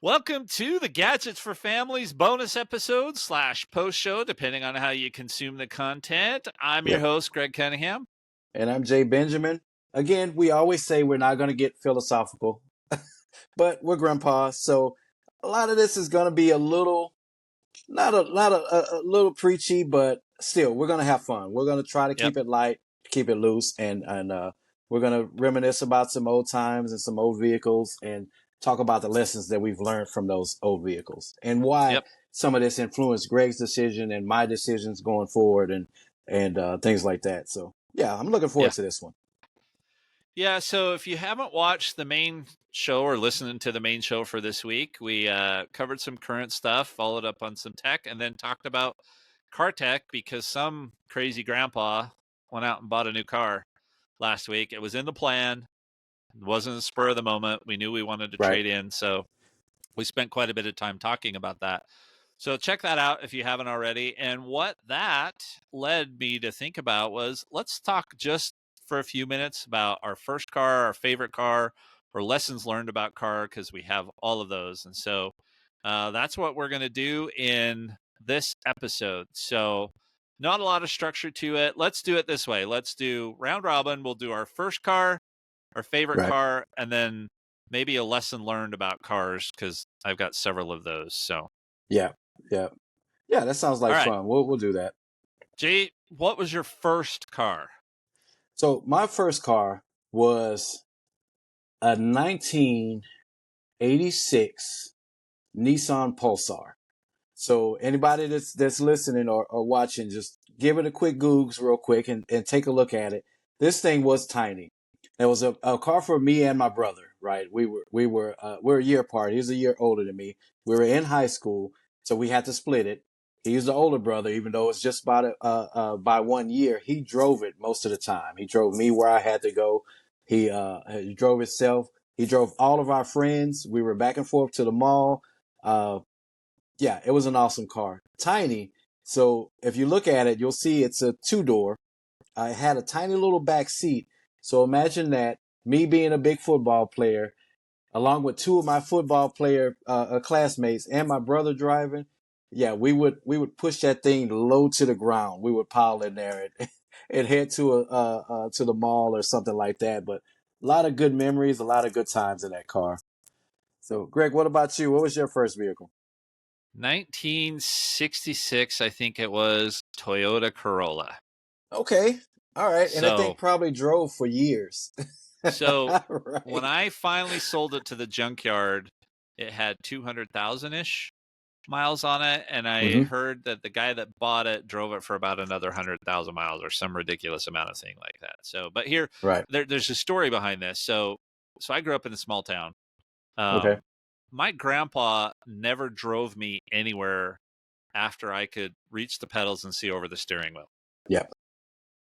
Welcome to the Gadgets for Families bonus episode slash post show, depending on how you consume the content. I'm your Yep. host, Greg Cunningham. And I'm Jay Benjamin. Again, we always say we're not going to get philosophical, but we're grandpa, so a lot of this is going to be a little, not a little preachy, but still, we're going to have fun. We're going to try to Yep. keep it light, keep it loose, and we're going to reminisce about some old times and some old vehicles, and talk about the lessons that we've learned from those old vehicles and why Yep. some of this influenced Greg's decision and my decisions going forward, and things like that. So yeah, I'm looking Yeah. forward to this one. Yeah. So if you haven't watched the main show or listening to the main show for this week, we covered some current stuff, followed up on some tech, and then talked about car tech because some crazy grandpa went out and bought a new car last week. It was in the plan. It wasn't a spur of the moment. We knew we wanted to Right. trade in. So we spent quite a bit of time talking about that. So check that out if you haven't already. And what that led me to think about was let's talk just for a few minutes about our first car, our favorite car, or lessons learned about car, because we have all of those. And so that's what we're going to do in this episode. So not a lot of structure to it. Let's do it this way. Let's do round robin. We'll do our first car, our favorite Right. car, and then maybe a lesson learned about cars, because I've got several of those. So, Yeah. Yeah. Yeah. That sounds all like right, fun. We'll do that. Jay, what was your first car? So my first car was a 1986 Nissan Pulsar. So anybody that's listening or watching, just give it a quick Googs real quick and take a look at it. This thing was tiny. It was a car for me and my brother. Right, we're a year apart. He was a year older than me. We were in high school, so we had to split it. He was the older brother, even though it's just by 1 year. He drove it most of the time. He drove me where I had to go. He drove himself. He drove all of our friends. We were back and forth to the mall. Uh, yeah, it was an awesome car. Tiny. So if you look at it, you'll see it's a two-door. I had a tiny little back seat. So imagine that, me being a big football player, along with two of my football player classmates and my brother driving. Yeah, we would push that thing low to the ground. We would pile in there and head to the mall or something like that. But a lot of good memories, a lot of good times in that car. So, Greg, what about you? What was your first vehicle? 1966, I think it was, Toyota Corolla. Okay. All right. And I So, think probably drove for years. so when Right. I finally sold it to the junkyard, it had 200,000 ish miles on it, and I Hmm. heard that the guy that bought it drove it for about another 100,000 miles or some ridiculous amount of thing like that. So, but here, Right. there's a story behind this. So I grew up in a small town. Okay. Um, my grandpa never drove me anywhere after I could reach the pedals and see over the steering wheel. Yep.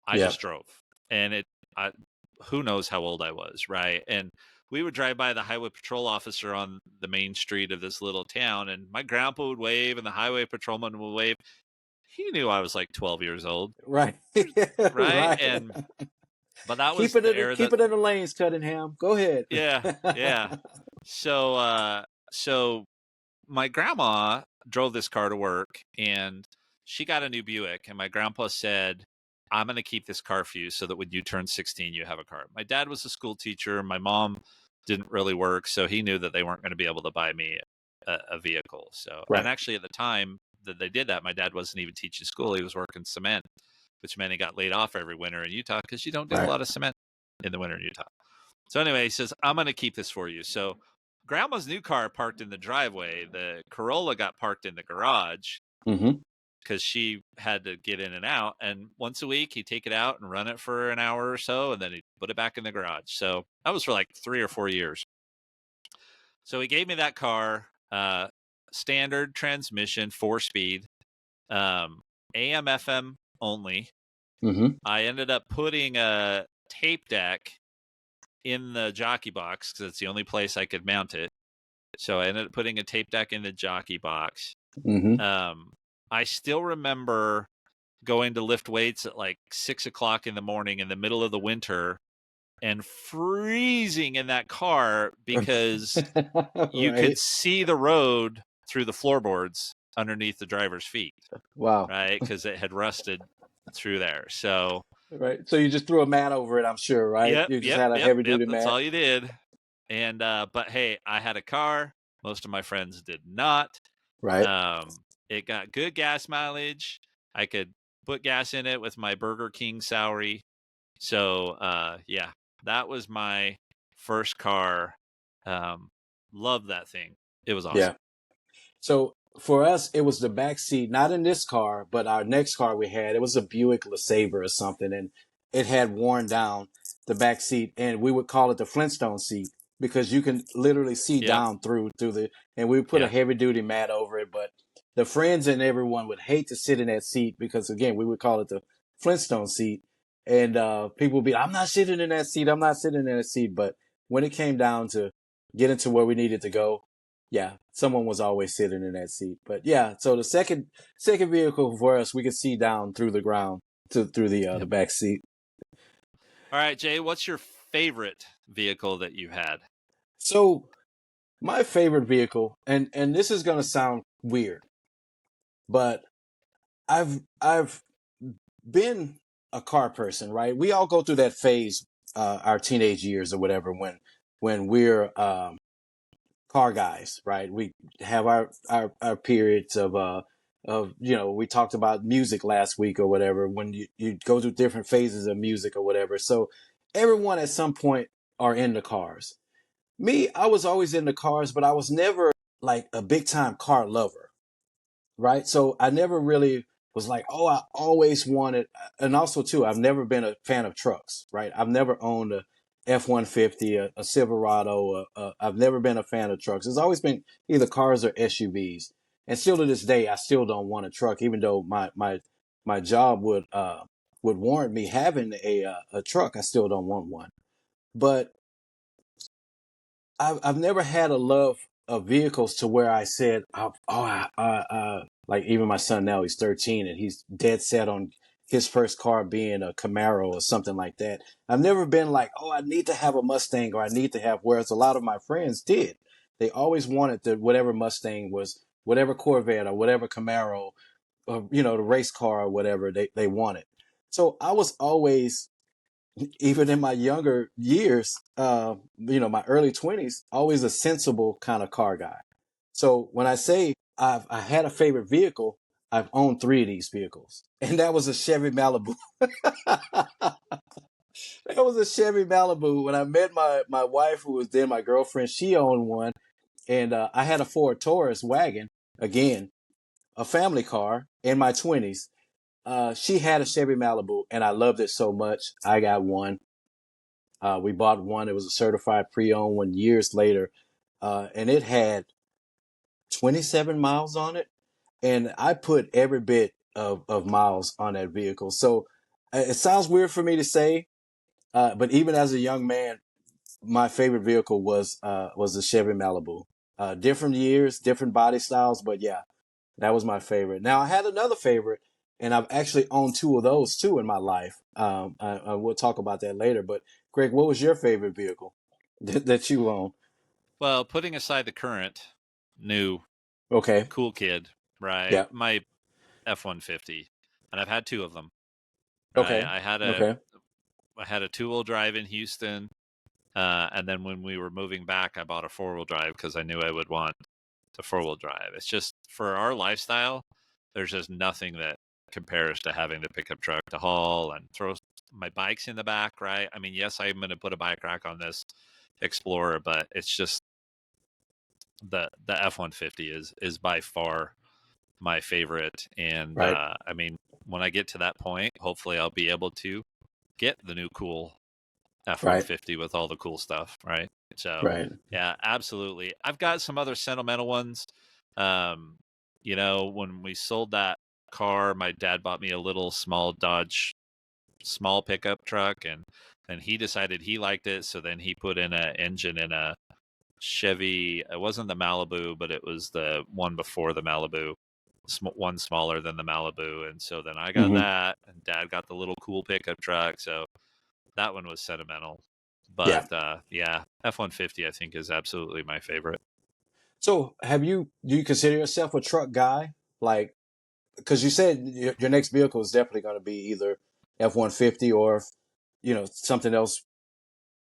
I Yep. just drove, and I, who knows how old I was, right? And we would drive by the highway patrol officer on the main street of this little town, and my grandpa would wave, and the highway patrolman would wave. He knew I was like 12 years old, Right. right? Right. And but that was the era Keep that, it in the lanes, Cunningham. Go ahead. yeah, yeah. So, so my grandma drove this car to work, and she got a new Buick, and my grandpa said, I'm going to keep this car for you so that when you turn 16 you have a car. My dad was a school teacher, my mom didn't really work, so he knew that they weren't going to be able to buy me a vehicle. So, and Right. actually at the time that they did that, my dad wasn't even teaching school, he was working cement, which meant he got laid off every winter in Utah because you don't do a Right. lot of cement in the winter in Utah. So anyway, he says, I'm going to keep this for you. So grandma's new car parked in the driveway. The Corolla got parked in the garage Hmm. because she had to get in and out. And once a week, he'd take it out and run it for an hour or so, and then he'd put it back in the garage. So that was for like 3 or 4 years. So he gave me that car, standard transmission, 4 speed, AM, FM only. Hmm. I ended up putting a tape deck in the jockey box because it's the only place I could mount it. So I ended up putting a tape deck in the jockey box. Hmm. Um, I still remember going to lift weights at like 6 o'clock in the morning in the middle of the winter and freezing in that car because you could Right. see the road through the floorboards underneath the driver's feet, Wow. right? Because it had rusted through there. So, Right. So you just threw a mat over it, I'm sure, right? yep, You just yep, had a yep, heavy yep. duty That's mat. all you did. And but hey, I had a car. Most of my friends did not. Right. It got good gas mileage. I could put gas in it with my Burger King salary. So yeah, that was my first car. Loved that thing. It was awesome. Yeah. So for us, it was the back seat, not in this car, but our next car we had. It was a Buick LeSabre or something, and it had worn down the back seat, and we would call it the Flintstone seat because you can literally see Yep. down through the. And we would put a Yeah. heavy duty mat over it, but the friends and everyone would hate to sit in that seat because again, we would call it the Flintstone seat, and people would be, "I'm not sitting in that seat. I'm not sitting in that seat." But when it came down to getting to where we needed to go, yeah, someone was always sitting in that seat. But yeah, so the second vehicle for us, we could see down through the ground through the Yep. back seat. All right, Jay, what's your favorite vehicle that you had? So my favorite vehicle, and this is gonna sound weird, but I've been a car person, right? We all go through that phase, our teenage years or whatever, when we're car guys, right? We have our periods of we talked about music last week or whatever, when you go through different phases of music or whatever. So everyone at some point are in the cars. Me, I was always in the cars, but I was never like a big time car lover, right? So I never really was like, oh, I always wanted, and also too, I've never been a fan of trucks, right? I've never owned a F-150, a Silverado. I've never been a fan of trucks. It's always been either cars or SUVs. And still to this day, I still don't want a truck, even though my job would warrant me having a truck. I still don't want one. But I've never had a love of vehicles to where I said, like even my son now, he's 13 and he's dead set on his first car being a Camaro or something like that. I've never been like, oh, I need to have a Mustang or I need to have, whereas a lot of my friends did. They always wanted the whatever Mustang was, whatever Corvette or whatever Camaro, or, the race car or whatever they wanted. So I was always, even in my younger years, my early 20s, always a sensible kind of car guy. So when I say I had a favorite vehicle, I've owned three of these vehicles, and that was a Chevy Malibu. That was a Chevy Malibu. When I met my wife, who was then my girlfriend, she owned one, and I had a Ford Taurus wagon. Again, a family car in my 20s. She had a Chevy Malibu, and I loved it so much. I got one. We bought one. It was a certified pre-owned one years later, and it had 27 miles on it. And I put every bit of miles on that vehicle. So it sounds weird for me to say, but even as a young man, my favorite vehicle was the Chevy Malibu. Different years, different body styles, but yeah, that was my favorite. Now I had another favorite, and I've actually owned two of those too in my life. I will talk about that later. But Greg, what was your favorite vehicle that you own? Well, putting aside the current new Okay. cool kid, right? Yeah. My F-150, and I've had two of them. Okay. I had a Okay. 2-wheel drive in Houston, and then when we were moving back, I bought a 4-wheel drive because I knew I would want the 4-wheel drive. It's just for our lifestyle, there's just nothing that compares to having the pickup truck to haul and throw my bikes in the back, right? I mean, yes, I'm going to put a bike rack on this Explorer, but it's just the F-150 is by far my favorite. And Right. I mean, when I get to that point, hopefully I'll be able to get the new cool Right. F-150 with all the cool stuff, right? So Right. yeah, absolutely. I've got some other sentimental ones. Um, when we sold that car, my dad bought me a little small Dodge small pickup truck, and he decided he liked it, so then he put in an engine in a Chevy. It wasn't the Malibu, but it was the one before the Malibu, one smaller than the Malibu. And so then I got Hmm. that, and Dad got the little cool pickup truck. So that one was sentimental. Yeah. But yeah, F-150 I think is absolutely my favorite. So do you consider yourself a truck guy? Like, because you said your next vehicle is definitely going to be either F-150 or if, something else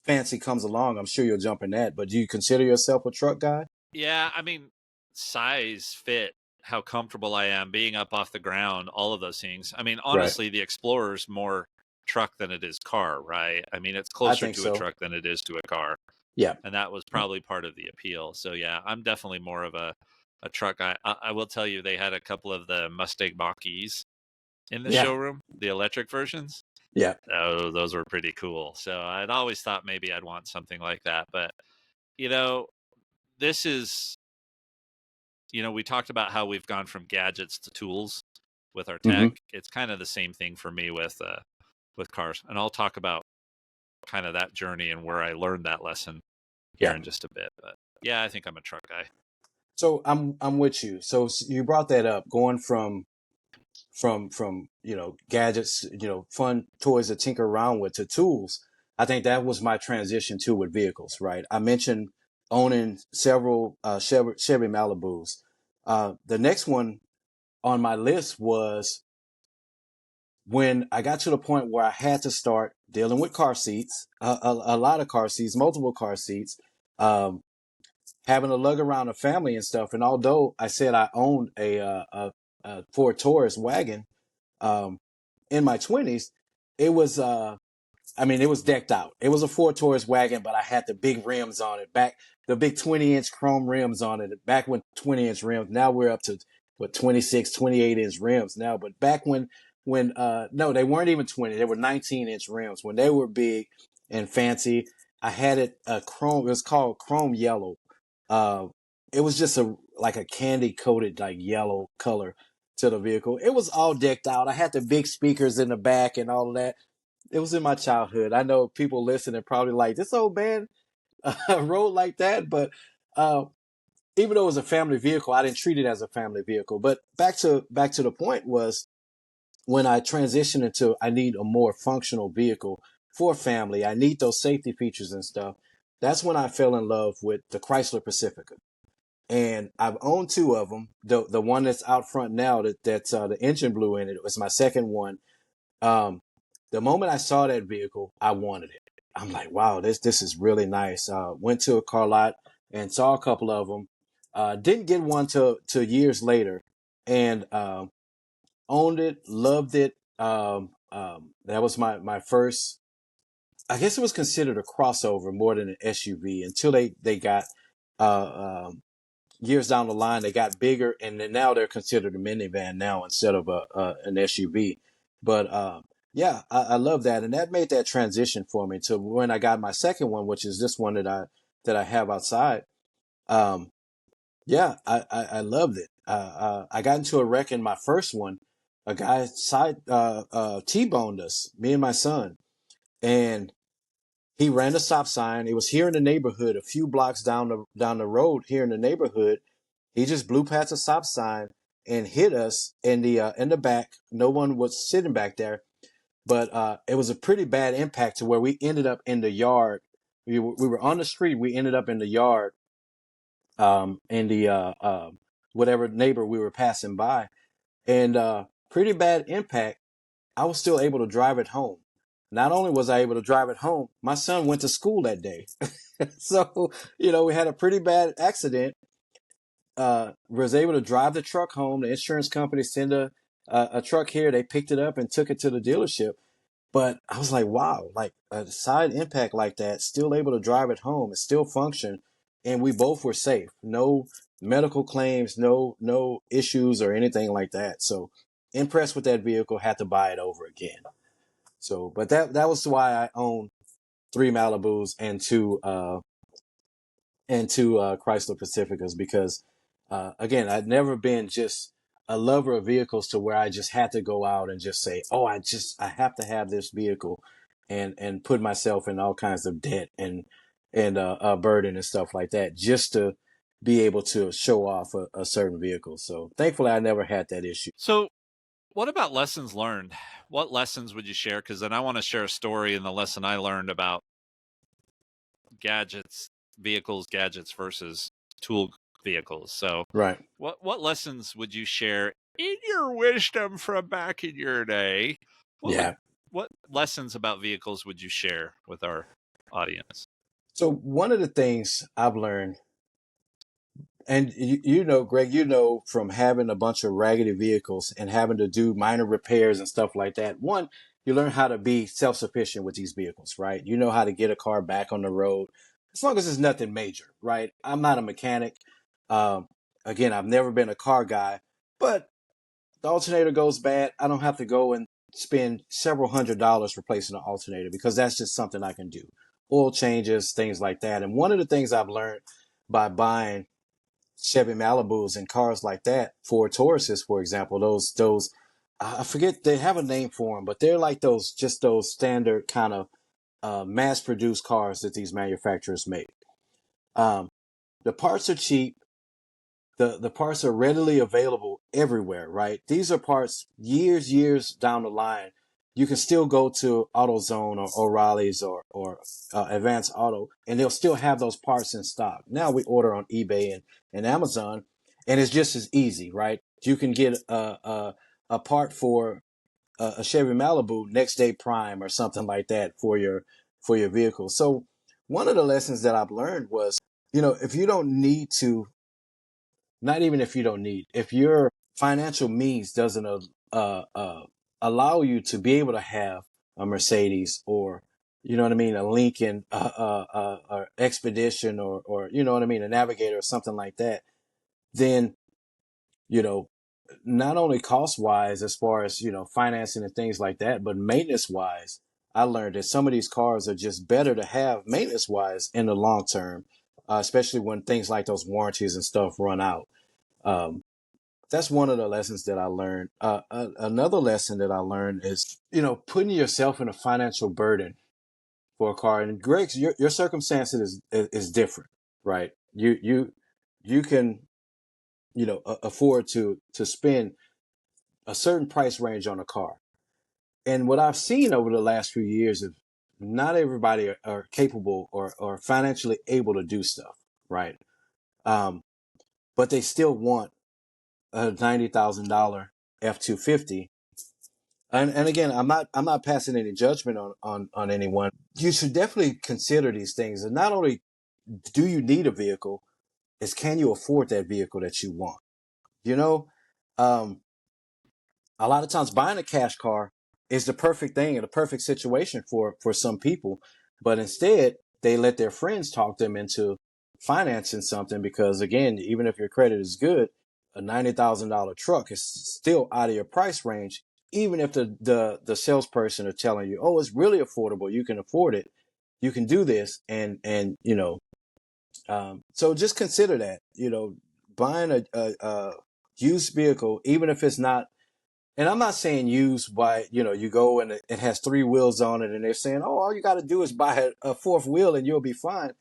fancy comes along, I'm sure you'll jump in that. But do you consider yourself a truck guy? Yeah, I mean, size, fit, how comfortable I am being up off the ground, all of those things. I mean, Right. honestly, the Explorer's more truck than it is car, right? I mean, it's I closer think to a so. truck than it is to a car. Yeah. And that was probably part of the appeal. So yeah, I'm definitely more of a truck guy. I will tell you, they had a couple of the Mustang Mach-E's in the Yeah. showroom, the electric versions. Yeah. Oh, those were pretty cool. So I'd always thought maybe I'd want something like that. But you know, this is we talked about how we've gone from gadgets to tools with our tech. Hmm. It's kind of the same thing for me with cars, and I'll talk about kind of that journey and where I learned that lesson here Yeah. in just a bit. But yeah, I think I'm a truck guy. So I'm with you. So you brought that up, going from gadgets, fun toys to tinker around with, to tools. I think that was my transition too with vehicles. Right. I mentioned owning several Chevy Malibus. The next one on my list was when I got to the point where I had to start dealing with car seats, a lot of car seats, multiple car seats, um, having to lug around a family and stuff. And although I said I owned a Ford Taurus wagon um, in my 20s, it was it was decked out. It was a Ford Taurus wagon, but I had the big rims on it. The big 20-inch chrome rims on it. Back when 20-inch rims. Now we're up to 26, 28-inch rims now. But back when no, they weren't even 20. They were 19-inch rims. When they were big and fancy, I had it chrome. It was called chrome yellow. Uh, it was just like a candy coated like yellow color to the vehicle. It was all decked out. I had the big speakers in the back and all of that. It was in my childhood. I know people listening probably like, this old man rode like that, but uh, even though it was a family vehicle, I didn't treat it as a family vehicle. But back to the point was when I transitioned into, I need a more functional vehicle for family. I need those safety features and stuff. That's when I fell in love with the Chrysler Pacifica. And I've owned two of them. The one that's out front now, that's the engine blew in it. It was my second one. um, the moment I saw that vehicle, I wanted it. I'm like, wow, this is really nice. Went to a car lot and saw a couple of them. Didn't get one till years later, and owned it, loved it. That was my first. I guess it was considered a crossover more than an SUV until they got years down the line, they got bigger, and then now they're considered a minivan now instead of an SUV. But yeah, I love that, and that made that transition for me to when I got my second one, which is this one that I have outside. Um, yeah, I loved it. I got into a wreck in my first one. A guy T-boned us, me and my son, and he ran a stop sign. It was here in the neighborhood, a few blocks down the road here in the neighborhood. He just blew past the stop sign and hit us in the back. No one was sitting back there, but it was a pretty bad impact to where we ended up in the yard. We were on the street. We ended up in the yard, in the whatever neighbor we were passing by, and pretty bad impact. I was still able to drive it home. Not only was I able to drive it home, my son went to school that day. So, we had a pretty bad accident. Was able to drive the truck home. The insurance company sent a truck here. They picked it up and took it to the dealership. But I was like, wow, like a side impact like that, still able to drive it home and still function. And we both were safe. No medical claims, no issues or anything like that. So impressed with that vehicle, had to buy it over again. So, but that was why I own three Malibus and two Chrysler Pacificas, because again, I'd never been just a lover of vehicles to where I just had to go out and just say, oh, I have to have this vehicle, and put myself in all kinds of debt and burden and stuff like that just to be able to show off a certain vehicle. So thankfully, I never had that issue. So, what about lessons learned? What lessons would you share? Because then I want to share a story and the lesson I learned about gadgets versus tool vehicles. So Right. what lessons would you share in your wisdom from back in your day? Yeah. What lessons about vehicles would you share with our audience? So one of the things I've learned, and you know, Greg, you know, from having a bunch of raggedy vehicles and having to do minor repairs and stuff like that. One, you learn how to be self-sufficient with these vehicles, right? You know how to get a car back on the road as long as it's nothing major, right? I'm not a mechanic. Um, Again, I've never been a car guy, but the alternator goes bad. I don't have to go and spend several $100s replacing the alternator because that's just something I can do. Oil changes, things like that. And one of the things I've learned by buying Chevy Malibus and cars like that, Ford Tauruses, for example, those I forget, they have a name for them, but they're like those standard kind of mass produced cars that these manufacturers make. Um, the parts are cheap. The parts are readily available everywhere, right? These are parts years down the line. You can still go to AutoZone or O'Reilly's or Advanced Auto, and they'll still have those parts in stock. Now we order on eBay and Amazon, and it's just as easy, right? You can get a part for a Chevy Malibu next day prime or something like that for your vehicle. So one of the lessons that I've learned was, if you don't need to, not even if you don't need, if your financial means doesn't allow you to be able to have a Mercedes or, you know what I mean, a Lincoln, or Expedition or, you know what I mean, a Navigator or something like that, then, you know, not only cost wise, as far as, financing and things like that, but maintenance wise, I learned that some of these cars are just better to have maintenance wise in the long term, especially when things like those warranties and stuff run out. Um, that's one of the lessons that I learned. Another lesson that I learned is, putting yourself in a financial burden for a car. And Greg's, your circumstances is different, right? You can, afford to spend a certain price range on a car. And what I've seen over the last few years is not everybody are capable or financially able to do stuff, right? Um, but they still want a $90,000 F-250. And again, I'm not passing any judgment on anyone. You should definitely consider these things. And not only do you need a vehicle, is can you afford that vehicle that you want? You know, um, a lot of times buying a cash car is the perfect thing and the perfect situation for some people, but instead they let their friends talk them into financing something because, again, even if your credit is good, a $90,000 truck is still out of your price range. Even if the salesperson are telling you, oh, it's really affordable, you can afford it, you can do this, and so just consider that, buying a used vehicle, even if it's not, and I'm not saying used by, you go and it has three wheels on it and they're saying, oh, all you got to do is buy a fourth wheel and you'll be fine.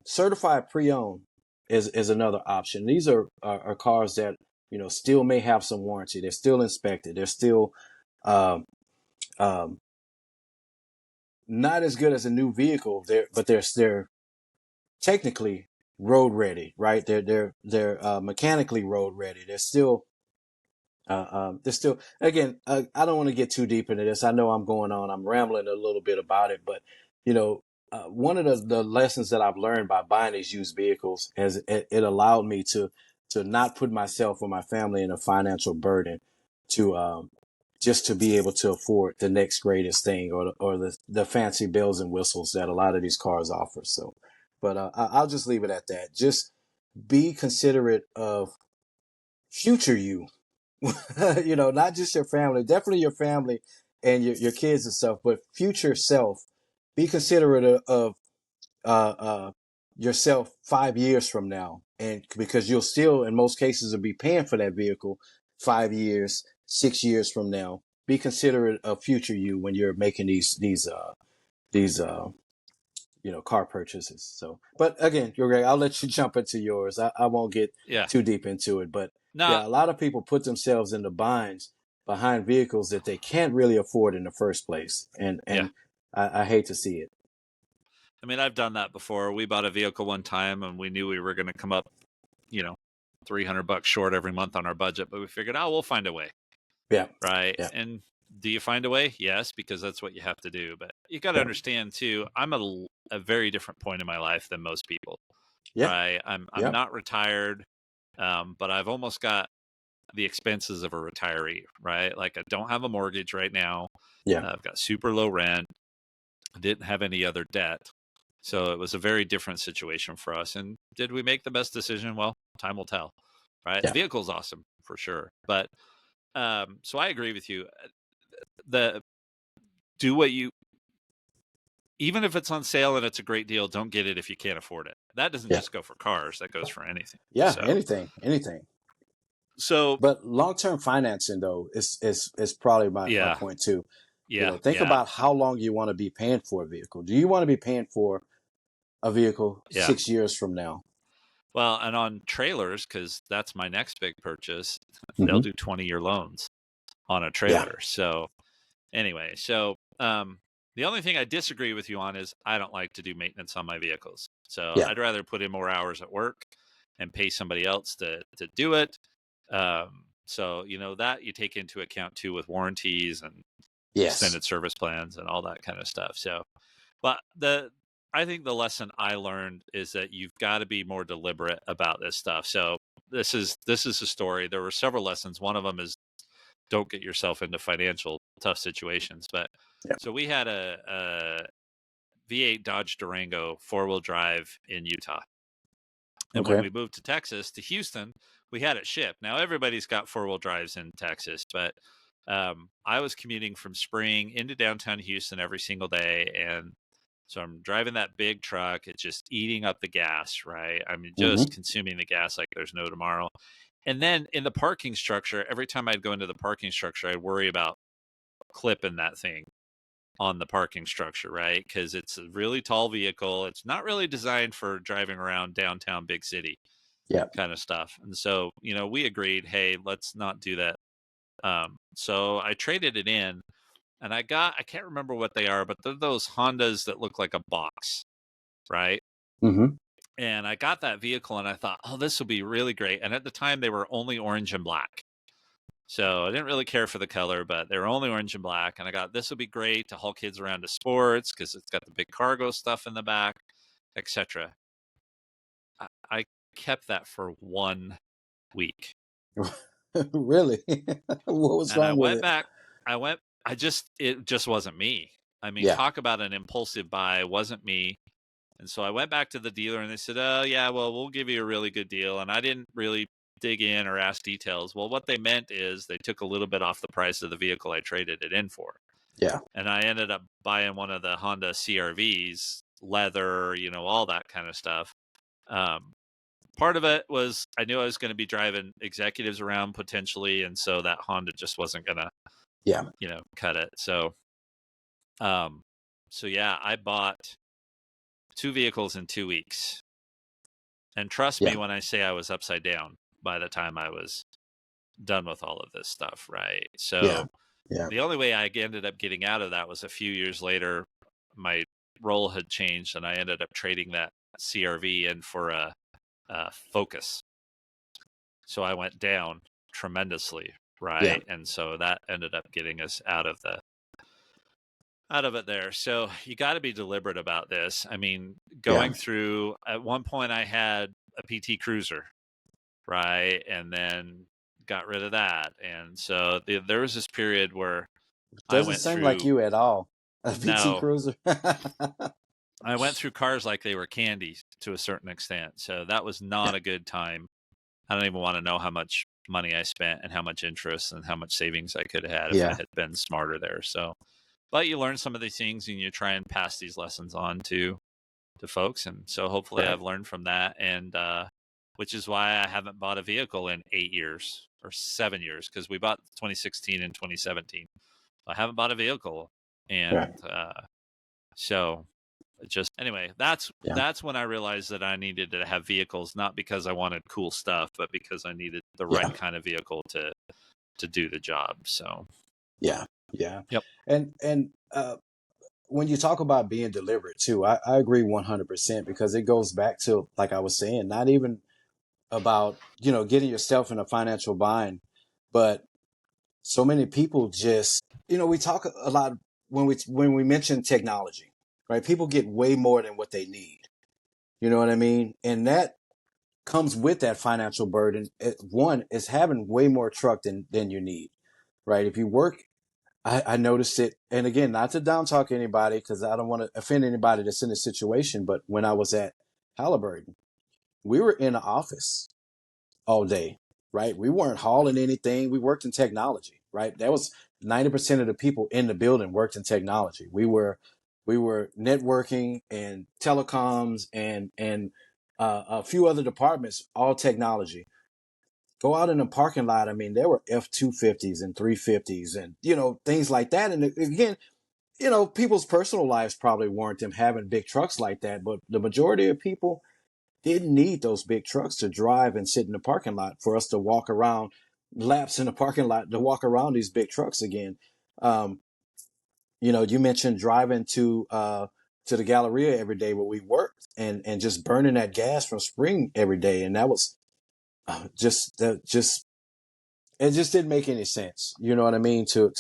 Certified pre-owned is another option. These are cars that, still may have some warranty. They're still inspected. They're still um, um, not as good as a new vehicle, but they're technically road ready, right? They're mechanically road ready. They're still, again, I don't want to get too deep into this. I know I'm going on, I'm rambling a little bit about it, but, one of the lessons that I've learned by buying these used vehicles is it allowed me to not put myself or my family in a financial burden to, just to be able to afford the next greatest thing or the fancy bells and whistles that a lot of these cars offer. So, but I'll just leave it at that. Just be considerate of future you. Not just your family, definitely your family and your kids and stuff, but future self. Be considerate of uh, uh, yourself 5 years from now, and because you'll still, in most cases, will be paying for that vehicle 5 years, 6 years from now. Be considerate of future you when you're making these car purchases. So, but again, you're right. I'll let you jump into yours. I won't get Yeah. too deep into it, but No, yeah, a lot of people put themselves in the binds behind vehicles that they can't really afford in the first place, and yeah. I hate to see it. I mean, I've done that before. We bought a vehicle one time and we knew we were going to come up, you know, $300 short every month on our budget, but we figured, oh, we'll find a way. Yeah. Right. Yeah. And do you find a way? Yes, because that's what you have to do. But you got to Yeah. understand too, I'm at a very different point in my life than most people. Yeah. Right. I'm Yeah. not retired, but I've almost got the expenses of a retiree. Right. Like I don't have a mortgage right now. Yeah. I've got super low rent. I didn't have any other debt. So it was a very different situation for us. And did we make the best decision? Well, time will tell. Right. Yeah. The vehicle's awesome for sure. But so I agree with you. The do what you even if it's on sale and it's a great deal, don't get it if you can't afford it. That doesn't Yeah. just go for cars, that goes for anything. Yeah. So Anything. so But long-term financing though is probably my yeah, point too. Think yeah, about how long you want to be paying for a vehicle. Do you want to be paying for a vehicle yeah. 6 years from now? Well, and on trailers, because that's my next big purchase, they'll Mm-hmm. do 20-year loans on a Yeah. trailer. So anyway, the only thing I disagree with you on is I don't like to do maintenance on my vehicles. So Yeah. I'd rather put in more hours at work and pay somebody else to do it. So that you take into account too with warranties and Yes. extended service plans and all that kind of stuff. So, but I think the lesson I learned is that you've got to be more deliberate about this stuff. So this is a story. There were several lessons. One of them is don't get yourself into financial tough situations. But Yeah. so we had a V8 Dodge Durango 4-wheel drive in Utah. And when Okay. we moved to Texas, to Houston, we had it shipped. Now everybody's got 4-wheel drives in Texas, but I was commuting from Spring into downtown Houston every single day. And so I'm driving that big truck. It's just eating up the gas, right? I mean, Mm-hmm. just consuming the gas like there's no tomorrow. And then in the parking structure, every time I'd go into the parking structure, I'd worry about clipping that thing on the parking structure, right? Because it's a really tall vehicle. It's not really designed for driving around downtown big city Yeah. kind of stuff. And so, we agreed, hey, let's not do that. So I traded it in and I can't remember what they are, but they're those Hondas that look like a box, right? Mm-hmm. And I got that vehicle and I thought, oh, this will be really great. And at the time they were only orange and black. So I didn't really care for the color, but they were only orange and black. And I got, this will be great to haul kids around to sports because it's got the big cargo stuff in the back, etc. I kept that for 1 week. Really? What was And I wrong with went it? back. It just wasn't me. I mean, Yeah. talk about an impulsive buy, wasn't me. And so I went back to the dealer and they said, oh, yeah, well, we'll give you a really good deal. And I didn't really dig in or ask details. Well, what they meant is they took a little bit off the price of the vehicle I traded it in for. Yeah. And I ended up buying one of the Honda CRVs, leather, all that kind of stuff. Part of it was I knew I was going to be driving executives around potentially. And so that Honda just wasn't going to, Yeah. cut it. So, yeah, I bought 2 vehicles in 2 weeks. And trust me Yeah. when I say I was upside down by the time I was done with all of this stuff, right? So Yeah. Yeah. the only way I ended up getting out of that was a few years later, my role had changed and I ended up trading that CRV in for a Focus. So I went down tremendously, right? Yeah. And so that ended up getting us out of it there. So you got to be deliberate about this. I mean, going through, at one point I had a PT Cruiser, right? And then got rid of that. And so there was this period where I Doesn't went seem through, like you at all. A PT no, Cruiser. I went through cars like they were candy to a certain extent. So that was not Yeah. a good time. I don't even want to know how much money I spent and how much interest and how much savings I could have had if I Yeah. had been smarter there. So, but you learn some of these things and you try and pass these lessons on to folks. And so hopefully Right. I've learned from that. And, which is why I haven't bought a vehicle in 8 years or 7 years, because we bought 2016 and 2017. I haven't bought a vehicle. And, so just anyway, that's when I realized that I needed to have vehicles, not because I wanted cool stuff, but because I needed the right kind of vehicle to do the job. So Yeah. Yeah. Yep. And when you talk about being deliberate too, I agree 100% because it goes back to, like I was saying, not even about, getting yourself in a financial bind, but so many people just, we talk a lot when we mention technology, right? People get way more than what they need. You know what I mean? And that comes with that financial burden. One is having way more truck than you need, right? If you work, I noticed it. And again, not to down talk anybody, because I don't want to offend anybody that's in this situation. But when I was at Halliburton, we were in the office all day, right? We weren't hauling anything. We worked in technology, right? That was 90% of the people in the building worked in technology. We were networking and telecoms and a few other departments, all technology. Go out in the parking lot. I mean, there were F-250s and 350s and, things like that. And again, people's personal lives probably weren't them having big trucks like that, but the majority of people didn't need those big trucks to drive and sit in the parking lot for us to walk around laps in the parking lot to walk around these big trucks again. Um, you mentioned driving to the Galleria every day where we worked and just burning that gas from Spring every day. And that was just it just didn't make any sense. You know what I mean? To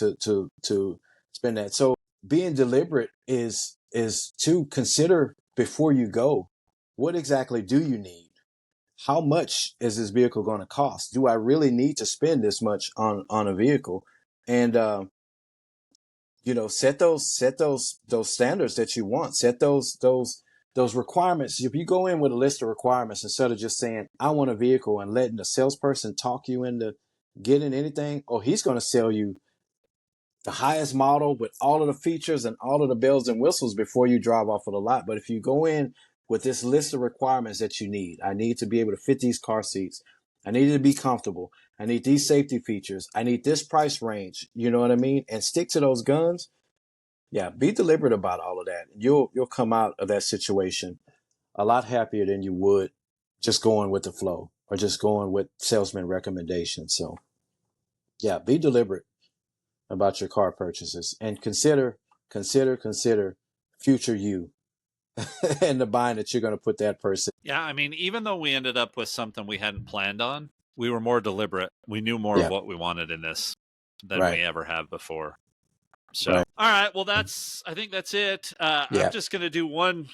spend that. So being deliberate is to consider before you go, what exactly do you need? How much is this vehicle going to cost? Do I really need to spend this much on a vehicle? And set those standards that you want. Set those requirements. If you go in with a list of requirements instead of just saying I want a vehicle and letting the salesperson talk you into getting anything, or he's going to sell you the highest model with all of the features and all of the bells and whistles before you drive off of the lot. But if you go in with this list of requirements that you need, I need to be able to fit these car seats. I need it to be comfortable. I need these safety features. I need this price range. You know what I mean? And stick to those guns. Yeah, be deliberate about all of that. You'll come out of that situation a lot happier than you would just going with the flow or just going with salesman recommendations. So yeah, be deliberate about your car purchases and consider future you and the bind that you're going to put that person. Yeah, I mean, even though we ended up with something we hadn't planned on, we were more deliberate. We knew more of Yeah, what we wanted in this than we right, ever have before. So, right. all right, well, I think that's it. I'm Yeah. just going to do one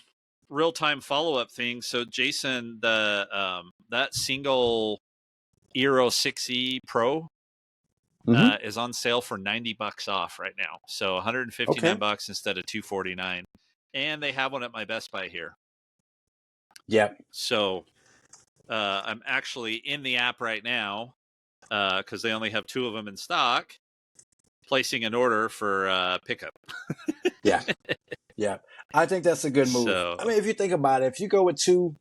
real time follow up thing. So, Jason, that single Eero 6E Pro Mm-hmm. is on sale for $90 off right now. So, 159 Okay. bucks instead of 249, and they have one at my Best Buy here. Yep. So, I'm actually in the app right now because they only have 2 of them in stock, placing an order for pickup. Yeah. Yeah. I think that's a good move. So, I mean, if you think about it, if you go with two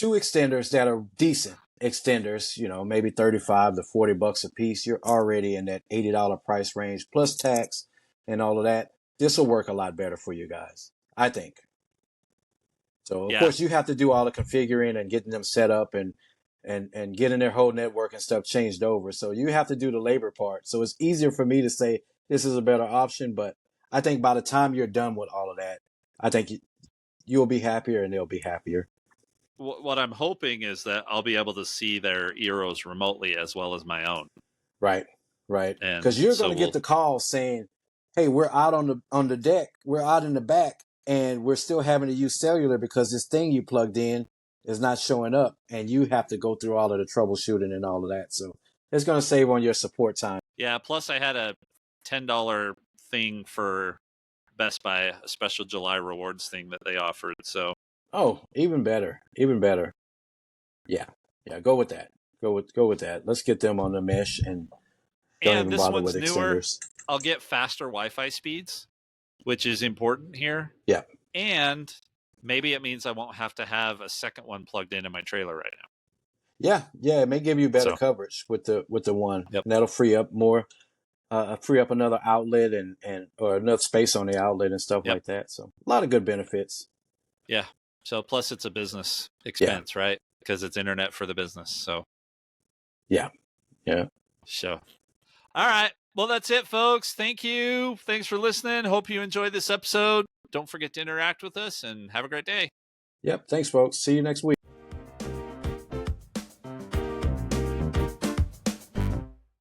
extenders that are decent extenders, maybe 35 to 40 bucks a piece, you're already in that $80 price range plus tax and all of that. This will work a lot better for you guys, I think. So of yeah. course you have to do all the configuring and getting them set up and getting their whole network and stuff changed over. So you have to do the labor part. So it's easier for me to say this is a better option, but I think by the time you're done with all of that, I think you'll be happier and they'll be happier. What I'm hoping is that I'll be able to see their Eros remotely as well as my own. Right. Right. And Because you're so going to get the call saying, "Hey, we're out on the deck. We're out in the back, and we're still having to use cellular because this thing you plugged in is not showing up, and you have to go through all of the troubleshooting and all of that." So it's going to save on your support time. yeah, plus I had a $10 thing for Best Buy, a special July rewards thing that they offered. So, Oh, even better. Even better. Yeah. Yeah. Go with that. Go with that. Let's get them on the mesh and don't and even this bother one's with newer. extenders. I'll get faster Wi-Fi speeds, which is important here. Yeah. And maybe it means I won't have to have a second one plugged into my trailer right now. Yeah. Yeah. It may give you better So, coverage with the one. yep. And that'll free up more. Free up another outlet and or another space on the outlet and stuff Yep. like that. So a lot of good benefits. Yeah. So plus it's a business Yeah. expense, right? Because it's internet for the business. So Yeah. Yeah. So, all right. Well, that's it, folks. Thank you. Thanks for listening. Hope you enjoyed this episode. Don't forget to interact with us and have a great day. Yep. Thanks, folks. See you next week.